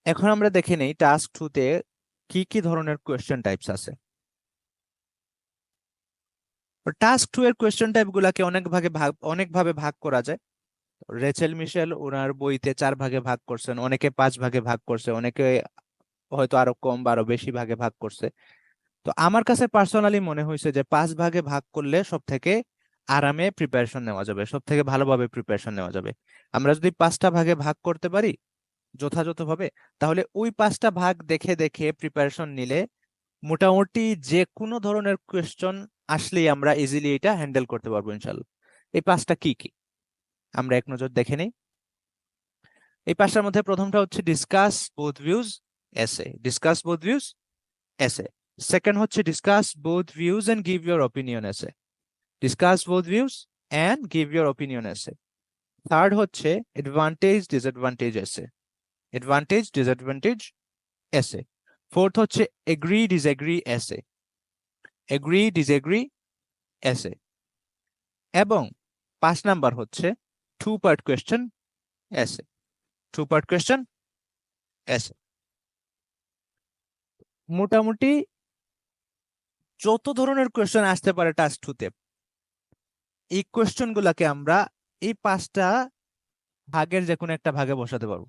এখন আমরা দেখে নেই টাস্ক 2 তে কি কি ধরনের কোয়েশ্চেন টাইপস আছে। টাস্ক 2 এর কোয়েশ্চেন টাইপ গুলাকে অনেক ভাবে ভাগ করা যায়। রেচেল মিশেল ওনার বইতে 4 ভাগে ভাগ করছেন, অনেকে 5 ভাগে ভাগ করছে, অনেকে হয়তো আরো কম বা আরো বেশি ভাগে ভাগ করছে। তো আমার কাছে পার্সোনালি মনে হয়েছে যে 5 ভাগে ভাগ করলে সব থেকে আরামে প্রিপারেশন নেওয়া যাবে, সব থেকে ভালোভাবে প্রিপারেশন নেওয়া যাবে। আমরা যদি 5টা ভাগে ভাগ করতে পারি যথাযথভাবে, তাহলে ওই 5টা ভাগ দেখে দেখে প্রিপারেশন নিলে মোটামুটি যে কোনো ধরনের কোয়েশ্চন আসলেই আমরা ইজিলি এটা হ্যান্ডেল করতে পারবো ইনশাল্লাহ। এই 5টা কি কি আমরা এক নজর দেখে নেই। এই 5টার মধ্যে প্রথমটা হচ্ছে discuss both views essay, discuss both views essay. Second হচ্ছে discuss both views and give your opinion essay, discuss both views and give your opinion essay. Third হচ্ছে advantage disadvantage essay, advantage disadvantage essay. Fourth হচ্ছে agree disagree essay, agree disagree essay. এবং 5 number হচ্ছে two part question essay, two part question essay. মোটামুটি যত ধরনের question আসতে পারে task 2 তে, এই কোয়েশ্চেন গুলাকে আমরা এই 5টা ভাগের যে কোনো একটা ভাগে বসাতে পারবো।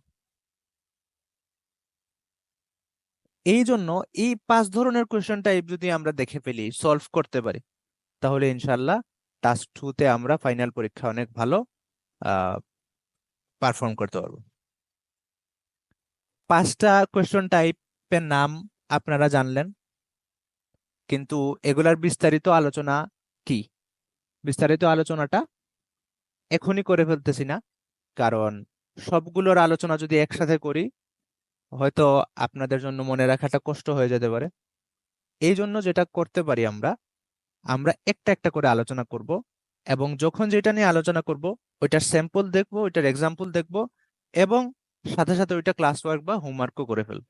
এই জন্য এই 5 ধরনের কোয়েশ্চেন টাইপ যদি আমরা দেখে ফেলি, সলভ করতে পারি, তাহলে ইনশাল্লাহ টাস্ক 2 তে আমরা ফাইনাল পরীক্ষা অনেক ভালো পারফর্ম করতে পারবো। 5টা কোয়েশ্চেন টাইপের নাম আপনারা জানলেন, কিন্তু এগুলার বিস্তারিত আলোচনা কি, বিস্তারিত আলোচনাটা এখনই করে ফেলতেছি না, কারণ সবগুলোর আলোচনা যদি একসাথে করি হয়তো আপনাদের জন্য মনে রাখাটা কষ্ট হয়ে যেতে পারে। এই জন্য যেটা করতে পারি আমরা, আমরা একটা একটা করে আলোচনা করব, এবং যখন যেটা নিয়ে আলোচনা করব ওইটার স্যাম্পল দেখব, ওইটার এক্সাম্পল দেখব, এবং সাথে সাথে ওইটা ক্লাস ওয়ার্ক বা হোমওয়ার্কও করে ফেলবো।